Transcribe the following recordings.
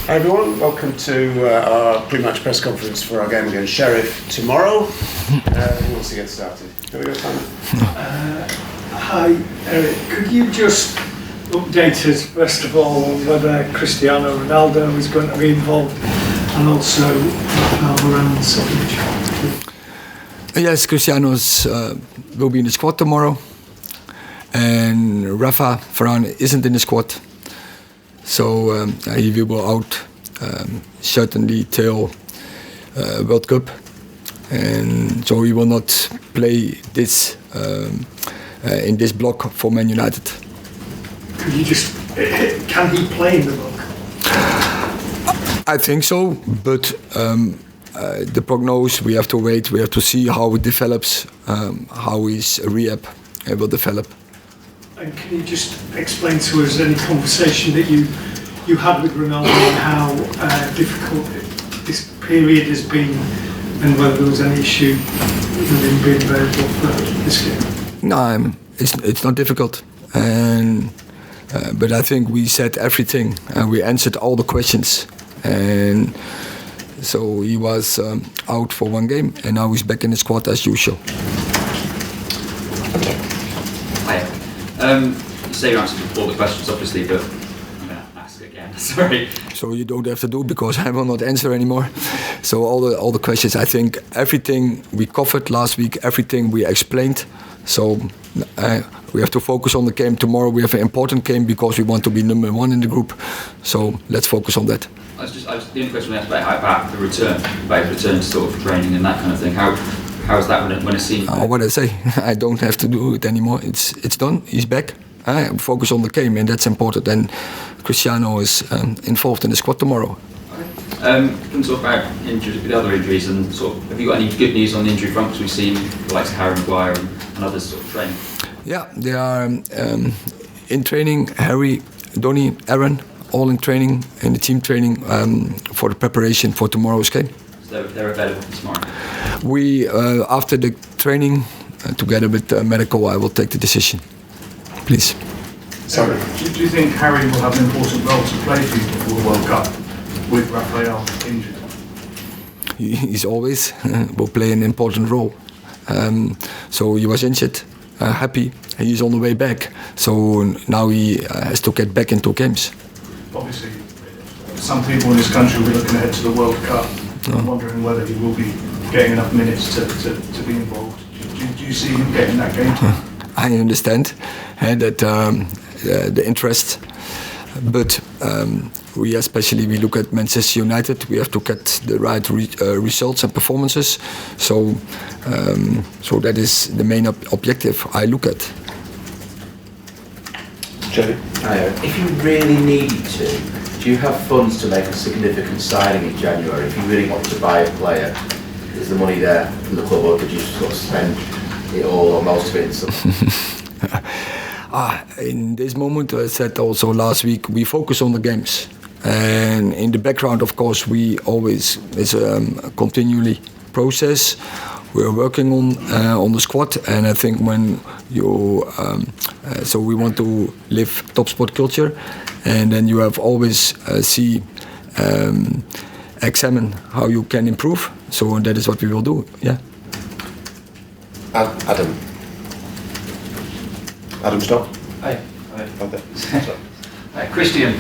Hi everyone, welcome to our pre-match press conference for our game against Sheriff tomorrow. Who wants to get started? Can we go, Simon? Hi Eric, could you just update us first of all on whether Cristiano Ronaldo is going to be involved and also Varane's signature? Yes, Cristiano's will be in the squad tomorrow, and Rafa Varane isn't in the squad, so he will go out certainly till World Cup, and so he will not play this in this block for Man United. Could you can he play in the block? I think so, but the prognosis, we have to wait, we have to see how it develops, how his rehab will develop. And can you just explain to us any conversation that you had with Ronaldo and how difficult this period has been, and whether there was any issue with him being available for this game? No, it's not difficult, and but I think we said everything and we answered all the questions, and so he was out for one game and now he's back in the squad as usual. Hi. You say you answered all the questions obviously, but I'm going to ask again, sorry. So you don't have to do it because I will not answer anymore. So all the questions, I think everything we covered last week, everything we explained. So we have to focus on the game tomorrow. We have an important game because we want to be number one in the group. So let's focus on that. The only question we asked about the return, about return to sort of training and that kind of thing. How is that when it's seen? What I say, I don't have to do it anymore. It's done. He's back. I focus on the game, and that's important. And Cristiano is involved in the squad tomorrow. Can we talk about injuries, the other injuries, and sort of, have you got any good news on the injury front? Because we've seen the likes of Harry Maguire and others sort of training. Yeah, they are in training. Harry, Donny, Aaron, all in training, in the team training for the preparation for tomorrow's game. So they're available tomorrow? We, after the training, together with medical, I will take the decision. Please. Sorry. Do you think Harry will have an important role to play for you before the World Cup with Rafael injured? He's always will play an important role. So he was injured, happy, he's on the way back. So now he has to get back into games. Obviously, some people in this country will be looking ahead to the World Cup and wondering whether he will be getting enough minutes to be involved. Do you see him getting that game? I understand that the interest, but we look at Manchester United. We have to get the right results and performances. So that is the main objective I look at. Jerry? If you really needed to, do you have funds to make a significant signing in January? If you really want to buy a player, is the money there from the club, or could you sort of spend it all or most of it in something? In this moment, I said also last week, we focus on the games. And in the background, of course, we always, it's a continually process. We're working on the squad, and I think when you, so we want to live top sport culture, and then you have always examine how you can improve. So that is what we will do. Yeah. Adam Stock. Hi. Okay. Christian,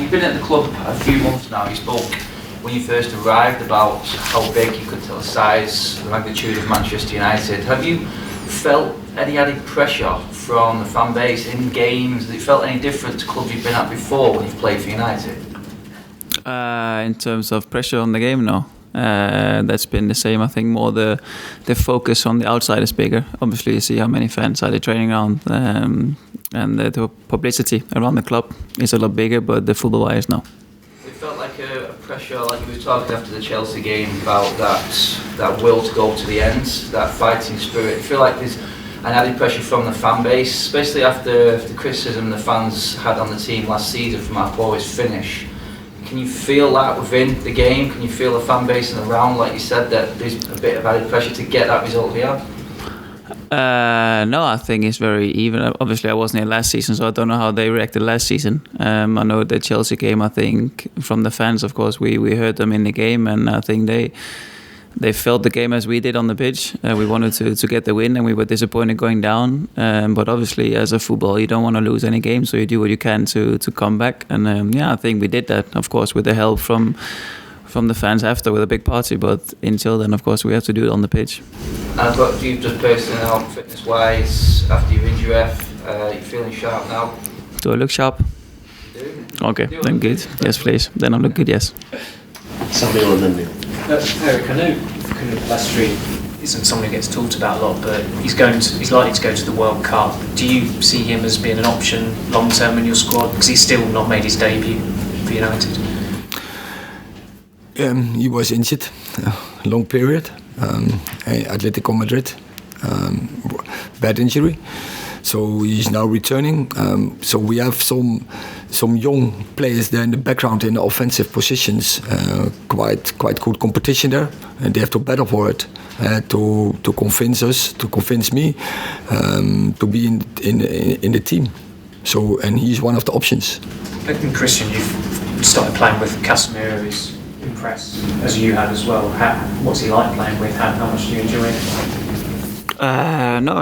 you've been at the club a few months now. You spoke when you first arrived about how big you could tell the size, the magnitude of Manchester United. Have you felt any added pressure from the fan base in games? Has it felt any different to clubs you've been at before when you've played for United? In terms of pressure on the game, no. That's been the same. I think more the focus on the outside is bigger. Obviously, you see how many fans are they training around, and the publicity around the club is a lot bigger. But the football-wise, no. It felt like a pressure, like you were talking after the Chelsea game about that will to go to the end, that fighting spirit. I feel like there's an added pressure from the fan base, especially after the criticism the fans had on the team last season from our poorest finish. Can you feel that within the game? Can you feel the fan base and around, like you said, that there's a bit of added pressure to get that result here? No, I think it's very even. Obviously, I wasn't here last season, so I don't know how they reacted last season. I know the Chelsea game, I think, from the fans, of course, we heard them in the game, and I think they felt the game as we did on the pitch. We wanted to get the win, and we were disappointed going down. But obviously, as a football, you don't want to lose any game, so you do what you can to come back. And I think we did that, of course, with the help from the fans after with a big party. But until then, of course, we have to do it on the pitch. And what do you just personally now, fitness-wise, after your injury, you feeling sharp now? Do I look sharp? You do. Okay, then good. Yes, please. Then I look good, yes. Samuel and then Neil. Erik, I know Pellistri isn't someone who gets talked about a lot, but he's likely to go to the World Cup. Do you see him as being an option long term in your squad? Because he's still not made his debut for United. He was injured a long period. Atletico Madrid, bad injury. So he's now returning. So we have some young players there in the background in the offensive positions. Quite good competition there, and they have to battle for it to convince us, to convince me, to be in the team. So, and he's one of the options. And Christian, you've started playing with Casemiro, who's impressed as you had as well. What's he like playing with? How much do you enjoy it? No,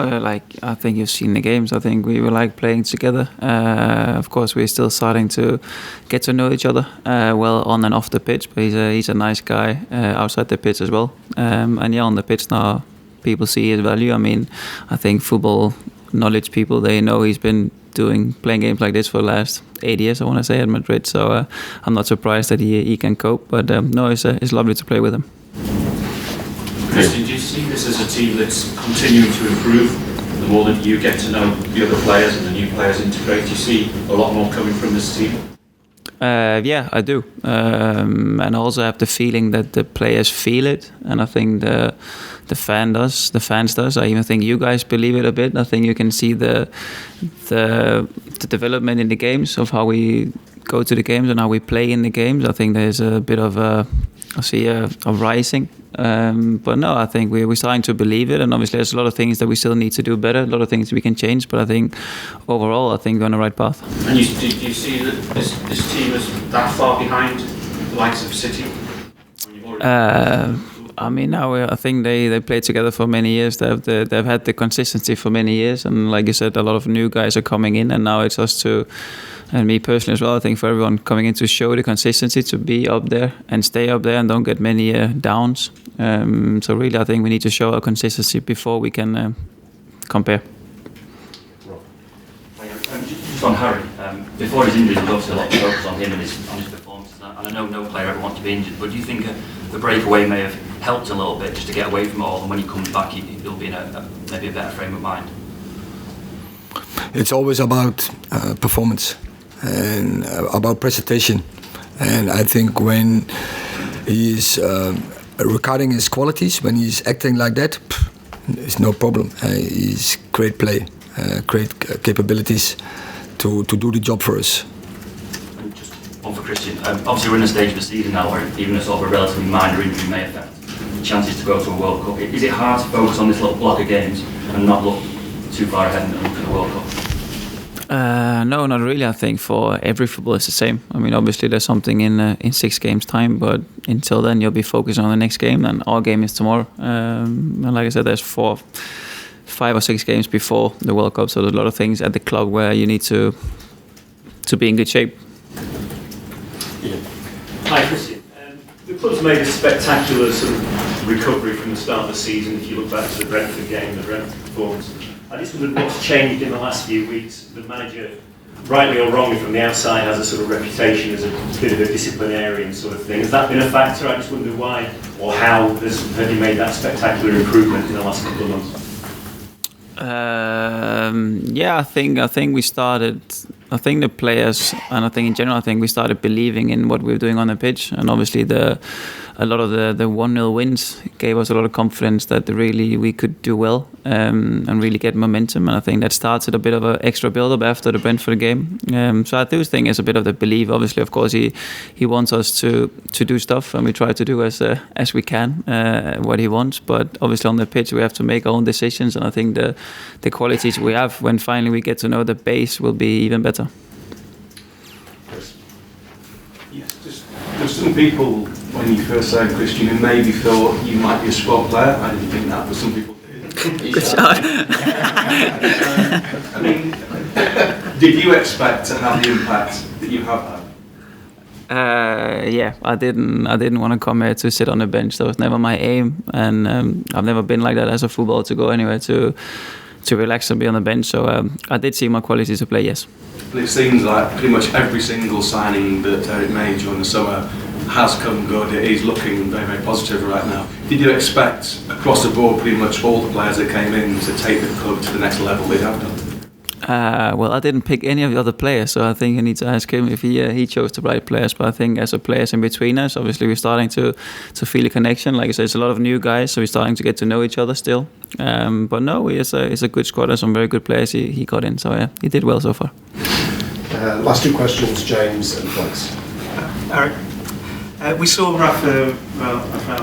I think you've seen the games. I think we like playing together. Of course, we're still starting to get to know each other well on and off the pitch. But he's a nice guy outside the pitch as well. And on the pitch now, people see his value. I mean, I think football knowledge people, they know he's been playing games like this for the last 8 years, I want to say, at Madrid. So I'm not surprised that he can cope. But no, it's lovely to play with him. Christian, do you see this as a team that's continuing to improve? The more that you get to know the other players and the new players integrate, do you see a lot more coming from this team? Yeah, I do. And I also have the feeling that the players feel it. And I think the fans does. I even think you guys believe it a bit. I think you can see the development in the games of how we go to the games and how we play in the games. I think there's a bit of a rising. But no, I think we're starting to believe it, and obviously there's a lot of things that we still need to do better, a lot of things we can change, but I think overall we're on the right path. And do you see that this team is that far behind the likes of City? I mean, now I think they played together for many years. They've had the consistency for many years, and like you said, a lot of new guys are coming in, and now it's us to, and me personally as well, I think for everyone coming in to show the consistency, to be up there and stay up there and don't get many downs. So really, I think we need to show our consistency before we can compare. Just on Harry, before his injury, there was obviously a lot of focus on him and his performance. And I know no player ever wants to be injured, but do you think the breakaway may have helped a little bit just to get away from it all, and when he comes back, he'll be in maybe a better frame of mind? It's always about performance and about presentation. And I think when he's recording his qualities, when he's acting like that, it's no problem. He's great play, great capabilities to do the job for us. And just one for Christian. Obviously, we're in a stage of the season now where even a sort of a relatively minor injury may affect the chances to go to a World Cup. Is it hard to focus on this little block of games and not look too far ahead and look at the World Cup? No, not really. I think for every footballer it's the same. I mean, obviously there's something in 6 games time, but until then you'll be focused on the next game, and our game is tomorrow. And like I said, there's 5 or 6 games before the World Cup, so there's a lot of things at the club where you need to be in good shape. Yeah. Hi, Christian. The club's made a spectacular sort of recovery from the start of the season. If you look back to the Brentford game, the Brentford performance, I just wondered what's changed in the last few weeks. The manager, rightly or wrongly from the outside, has a sort of reputation as a bit of a disciplinarian sort of thing. Has that been a factor? I just wonder why or how have you made that spectacular improvement in the last couple of months? Yeah, I think we started I think the players, and I think in general, I think we started believing in what we were doing on the pitch, and obviously a lot of the 1-0 wins gave us a lot of confidence that really we could do well and really get momentum. And I think that started a bit of an extra build-up after the Brentford game. So I do think it's a bit of the belief. Obviously, of course, he wants us to do stuff, and we try to do as we can what he wants. But obviously on the pitch we have to make our own decisions, and I think the qualities we have when finally we get to know the base will be even better. Yes, there's some people, when you first signed Christian, who maybe thought you might be a squad player. I didn't think that, but some people did. Good shot. I mean, did you expect to have the impact that you have had? Yeah, I didn't want to come here to sit on the bench. That was never my aim, and I've never been like that as a footballer, to go anywhere to relax and be on the bench. So I did see my qualities to play, yes. But it seems like pretty much every single signing that Erik made during the summer has come good. It is looking very, very positive right now. Did you expect across the board pretty much all the players that came in to take the club to the next level they have done? Well, I didn't pick any of the other players, so I think you need to ask him if he chose the right players. But I think as a players in between us, obviously we're starting to feel a connection. Like I said, it's a lot of new guys, so we're starting to get to know each other still. But no, it's a good squad and some very good players he got in. So yeah, he did well so far. Last two questions, James and Flex. Erik, we saw Rafael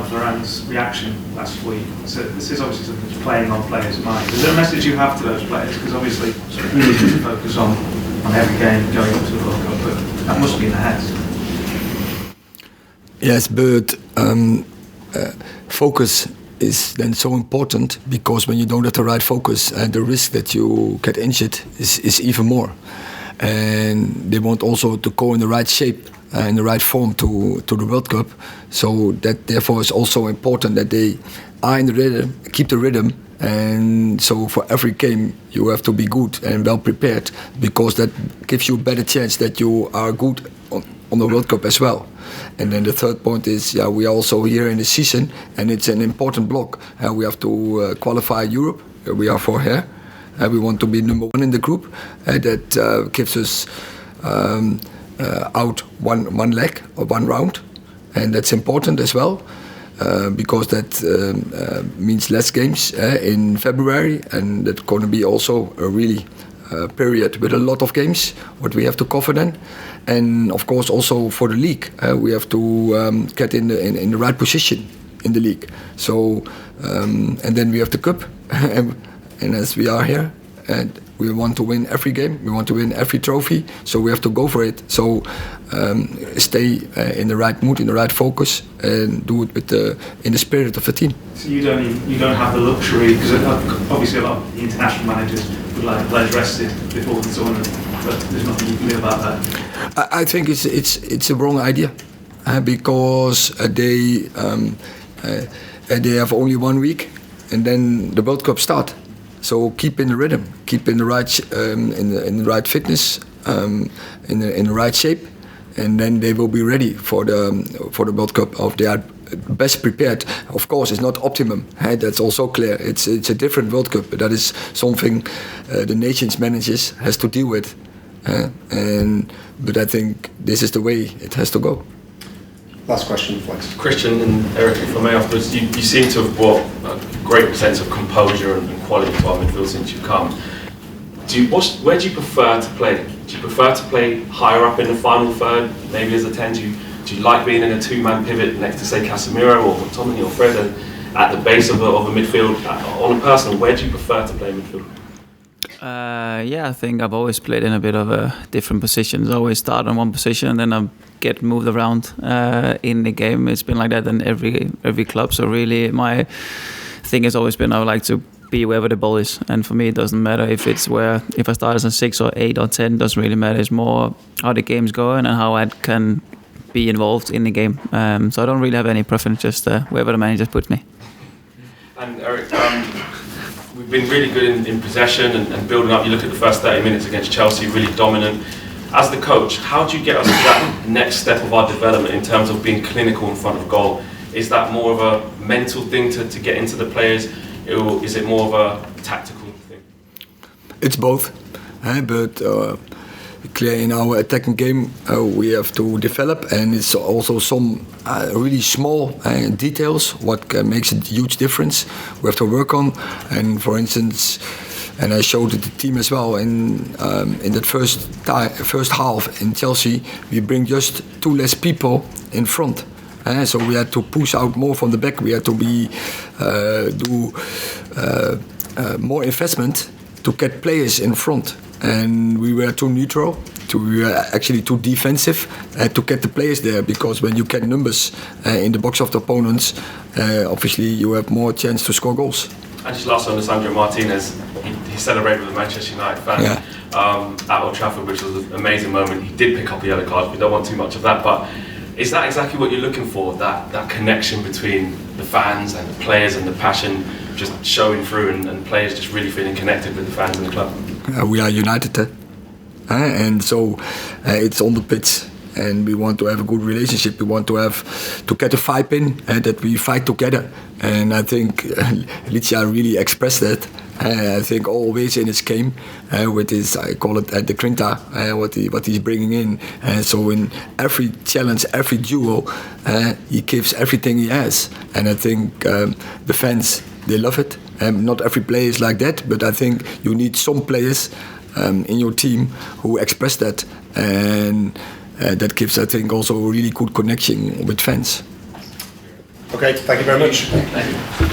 Varane's reaction last week. So this is obviously something that's playing on players' minds. Is there a message you have to those players? Because obviously you need to focus on every game going up to the World Cup, but that must be in the heads. Yes, but focus is then so important, because when you don't have the right focus, the risk that you get injured is even more. And they want also to go in the right shape, in the right form to the World Cup. So that therefore is also important that they are in the rhythm, keep the rhythm. And so for every game you have to be good and well prepared, because that gives you a better chance that you are good on the World Cup as well. And then the third point is, we are also here in the season, and it's an important block. We have to qualify Europe. We are for here. We want to be number one in the group. That gives us out one leg or one round, and that's important as well, because that means less games in February, and that's going to be also a really period with a lot of games what we have to cover then. And of course also for the league, we have to get in the right position in the league. So and then we have the cup. And as we are here, and we want to win every game, we want to win every trophy, so we have to go for it. So stay in the right mood, in the right focus, and do it in the spirit of the team. So you don't have the luxury, because obviously a lot of the international managers would like the players rested before the tournament, but there's nothing you can do about that. I think it's a wrong idea, because they have only 1 week, and then the World Cup start. So keep in the rhythm, keep in the right in the right fitness, in the right shape, and then they will be ready for the World Cup. They are best prepared. Of course, it's not optimum. That's also clear. It's a different World Cup, but that is something the nations managers has to deal with. But I think this is the way it has to go. Last question, Flex. Christian and Erik, if I may, afterwards, you seem to have brought a great sense of composure and quality to our midfield since you've come. Where do you prefer to play? Do you prefer to play higher up in the final third, maybe as a 10? Do you like being in a two-man pivot next to, say, Casemiro or McTominay or Fred at the base of a midfield? On a personal, where do you prefer to play midfield? I think I've always played in a bit of different positions. I always start on one position and then I get moved around in the game. It's been like that in every club. So really, my thing has always been I would like to be wherever the ball is. And for me, it doesn't matter if I start as a 6 or 8 or 10. Doesn't really matter. It's more how the game's going and how I can be involved in the game. So I don't really have any preference. Just wherever the manager puts me. And Erik, we've been really good in possession and building up. You look at the first 30 minutes against Chelsea, really dominant. As the coach, how do you get us to that next step of our development in terms of being clinical in front of goal? Is that more of a mental thing to get into the players, or is it more of a tactical thing? It's both, but clear in our attacking game we have to develop, and it's also some really small details what makes a huge difference we have to work on. And for instance, and I showed it the team as well in that first half in Chelsea, we bring just 2 less people in front. So we had to push out more from the back. We had to do more investment to get players in front. And we were too neutral. We were actually too defensive to get the players there, because when you get numbers in the box of the opponents, obviously you have more chance to score goals. And just last on Sandro Martinez, he celebrated with a Manchester United fan at Old Trafford, which was an amazing moment. He did pick up a yellow card. We don't want too much of that, but is that exactly what you're looking for? That connection between the fans and the players and the passion just showing through, and players just really feeling connected with the fans and the club? We are united, and so it's on the pitch. And we want to have a good relationship. We want to get a vibe in, and that we fight together. And I think Licia really expressed that. I think always in his game with his, I call it the grinta, what he's bringing in. So in every challenge, every duel, he gives everything he has. And I think the fans, they love it. Not every player is like that, but I think you need some players in your team who express that. And that gives, I think, also a really good connection with fans. Okay, thank you very much. Thank you.